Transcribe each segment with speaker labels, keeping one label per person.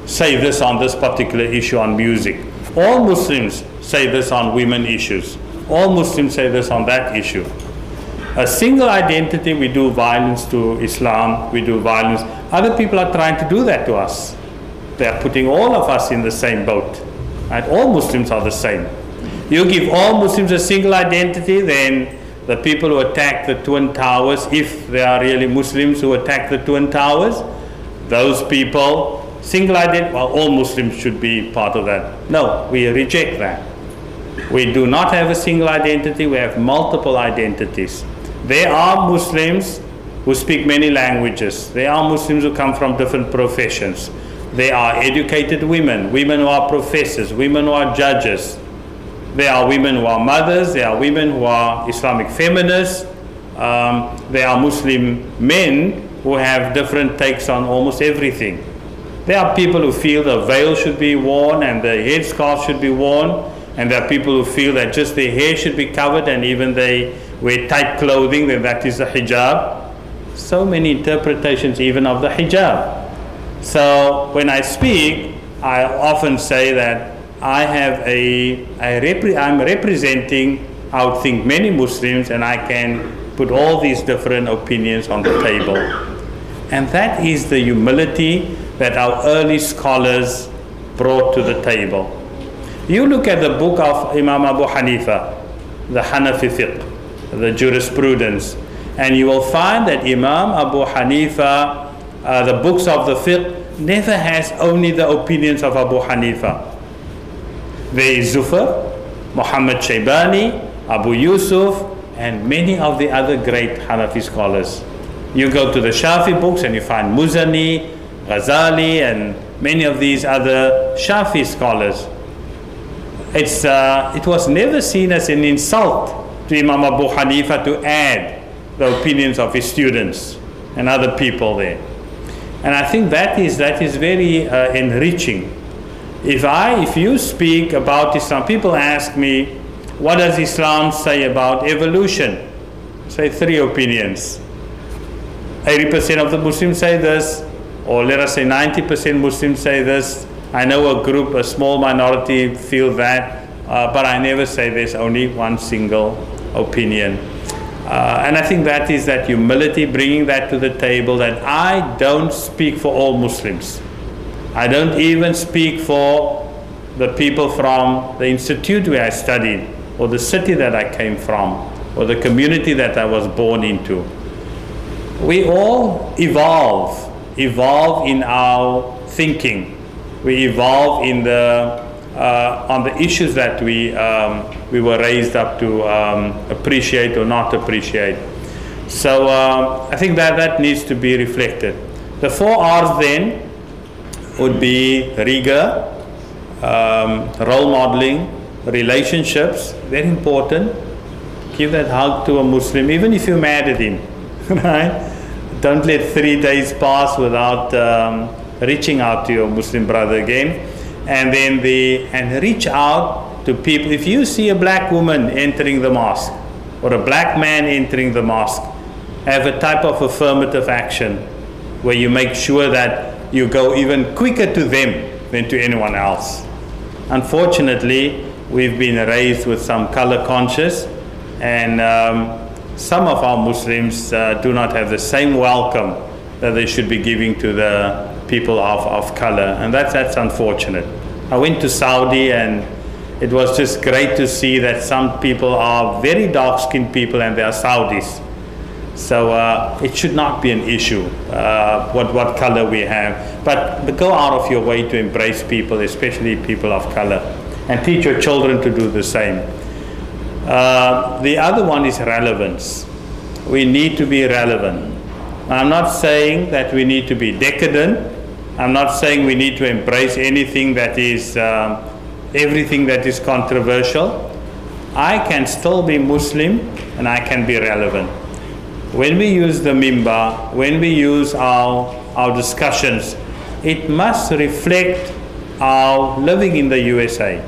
Speaker 1: say this on this particular issue on music. All Muslims say this on women issues. All Muslims say this on that issue. A single identity, we do violence to Islam, we do violence. Other people are trying to do that to us. They are putting all of us in the same boat. Right? All Muslims are the same. You give all Muslims a single identity, then the people who attack the Twin Towers, if they are really Muslims who attack the Twin Towers, those people, single identity, well, all Muslims should be part of that. No, we reject that. We do not have a single identity, we have multiple identities. There are Muslims who speak many languages. There are Muslims who come from different professions. There are educated women, women who are professors, women who are judges. There are women who are mothers, there are women who are Islamic feminists. There are Muslim men who have different takes on almost everything. There are people who feel the veil should be worn and the headscarf should be worn, and there are people who feel that just their hair should be covered, and even they wear tight clothing, then that is the hijab. So many interpretations even of the hijab. So when I speak, I often say that I'm representing, I would think, many Muslims, and I can put all these different opinions on the table. And that is the humility that our early scholars brought to the table. You look at the book of Imam Abu Hanifa, the Hanafi fiqh, the jurisprudence, and you will find that Imam Abu Hanifa, the books of the fiqh, never has only the opinions of Abu Hanifa. There is Zufar, Muhammad Shaybani, Abu Yusuf, and many of the other great Hanafi scholars. You go to the Shafi books and you find Muzani, Ghazali, and many of these other Shafi scholars. It was never seen as an insult to Imam Abu Hanifa to add the opinions of his students and other people there. And I think that is very enriching. If you speak about Islam, people ask me, what does Islam say about evolution? Say 3 opinions. 80% of the Muslims say this, or let us say 90% Muslims say this. I know a group, a small minority feel that, but I never say there's only one single opinion. And I think that is that humility, bringing that to the table, that I don't speak for all Muslims. I don't even speak for the people from the institute where I studied, or the city that I came from, or the community that I was born into. We all evolve in our thinking. We evolve in on the issues that we were raised up to appreciate or not appreciate. So I think that needs to be reflected. The 4 R's then would be rigor, role modeling, relationships, very important. Give that hug to a Muslim, even if you're mad at him, right? Don't let 3 days pass without reaching out to your Muslim brother again. And then reach out to people. If you see a black woman entering the mosque, or a black man entering the mosque, have a type of affirmative action where you make sure that you go even quicker to them than to anyone else. Unfortunately, we've been raised with some color conscious, and some of our Muslims do not have the same welcome that they should be giving to the people of color, and that's unfortunate. I went to Saudi, and it was just great to see that some people are very dark-skinned people and they are Saudis. So it should not be an issue what color we have, but go out of your way to embrace people, especially people of color, and teach your children to do the same. The other one is relevance. We need to be relevant. I'm not saying that we need to be decadent. I'm not saying we need to embrace anything that is, everything that is controversial. I can still be Muslim and I can be relevant. When we use the mimbar, when we use our discussions, it must reflect our living in the USA.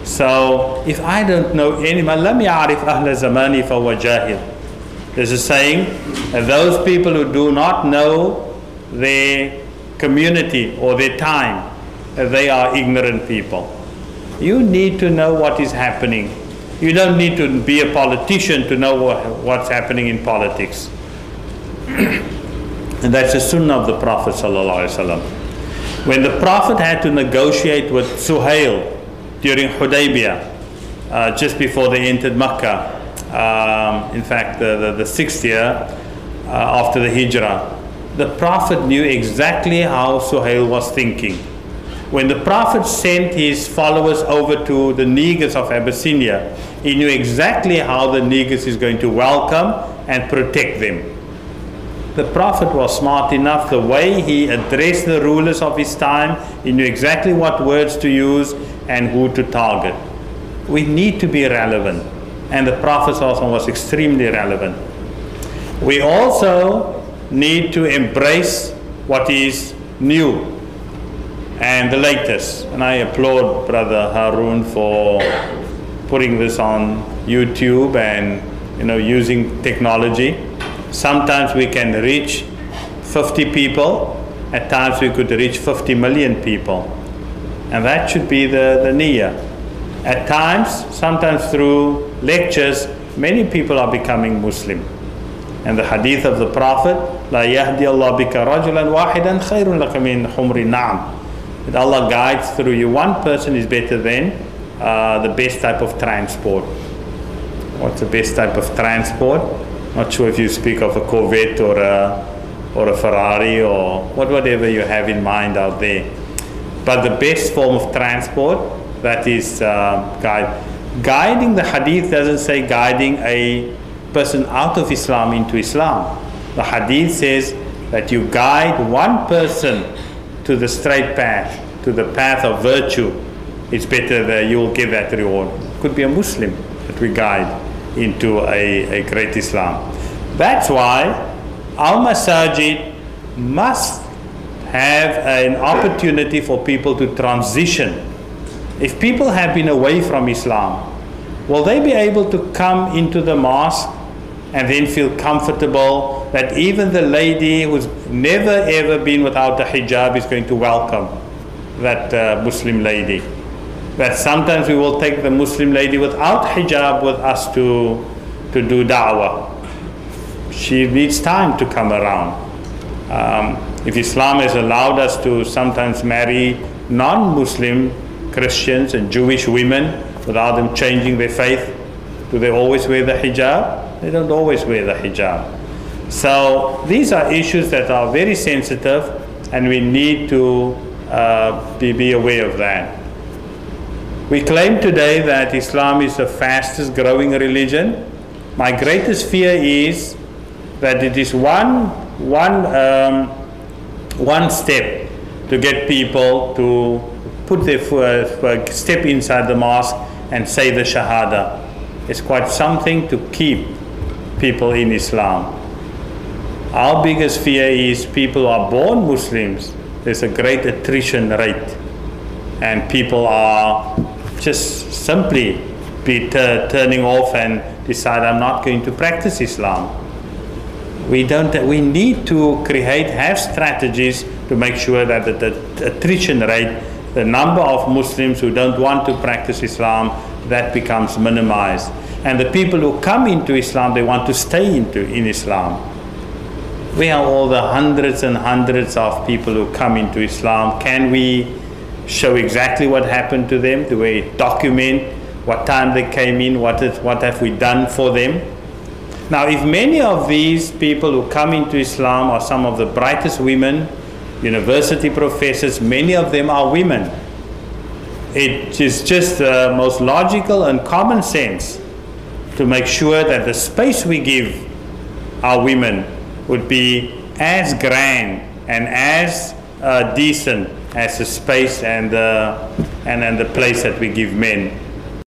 Speaker 1: So if I don't know anyone, لَمْ يَعْرِفْ أَهْلَ زَمَانِ فَهُوَ جَاهِلٌ. There's a saying that those people who do not know their community or their time, they are ignorant people. You need to know what is happening. You don't need to be a politician to know what's happening in politics. And that's the sunnah of the Prophet ﷺ. When the Prophet had to negotiate with Suhail during Hudaybiyah, just before they entered Makkah, in fact the 6th year after the Hijrah, the Prophet knew exactly how Suhail was thinking. When the Prophet sent his followers over to the Negus of Abyssinia, he knew exactly how the Negus is going to welcome and protect them. The Prophet was smart enough. The way he addressed the rulers of his time, he knew exactly what words to use and who to target. We need to be relevant, and the Prophet also was extremely relevant. We also need to embrace what is new and the latest. And I applaud Brother Harun for putting this on YouTube and using technology. Sometimes we can reach 50 people. At times we could reach 50 million people. And that should be the niyyah. At times, sometimes through lectures, many people are becoming Muslim. And the hadith of the Prophet, لا يهدي الله بك رجلا واحدا خير لك من حمر النعم. That Allah guides through you. One person is better than the best type of transport. What's the best type of transport? Not sure if you speak of a Corvette or a Ferrari or whatever you have in mind out there. But the best form of transport, that is guiding. The hadith doesn't say guiding a person out of Islam into Islam. The hadith says that you guide one person to the straight path, to the path of virtue. It's better that you will get that reward. Could be a Muslim that we guide into a great Islam. That's why our masajid must have an opportunity for people to transition. If people have been away from Islam, will they be able to come into the mosque and then feel comfortable that even the lady who's never ever been without a hijab is going to welcome that Muslim lady? That sometimes we will take the Muslim lady without hijab with us to do da'wah. She needs time to come around. If Islam has allowed us to sometimes marry non-Muslim Christians and Jewish women without them changing their faith, do they always wear the hijab? They don't always wear the hijab. So these are issues that are very sensitive, and we need to be aware of that. We claim today that Islam is the fastest growing religion. My greatest fear is that it is one step to get people to put their step inside the mosque and say the Shahada. It's quite something to keep people in Islam. Our biggest fear is people who are born Muslims. There's a great attrition rate, and people are just simply turning off and decide, I'm not going to practice Islam. We need to have strategies to make sure that the attrition rate, the number of Muslims who don't want to practice Islam, that becomes minimized. And the people who come into Islam, they want to stay in Islam. We have all the hundreds and hundreds of people who come into Islam. Can we show exactly what happened to them? Do we document what time they came in? What have we done for them? Now, if many of these people who come into Islam are some of the brightest women, university professors, many of them are women, it is just the most logical and common sense to make sure that the space we give our women would be as grand and as decent as the space and the place that we give men.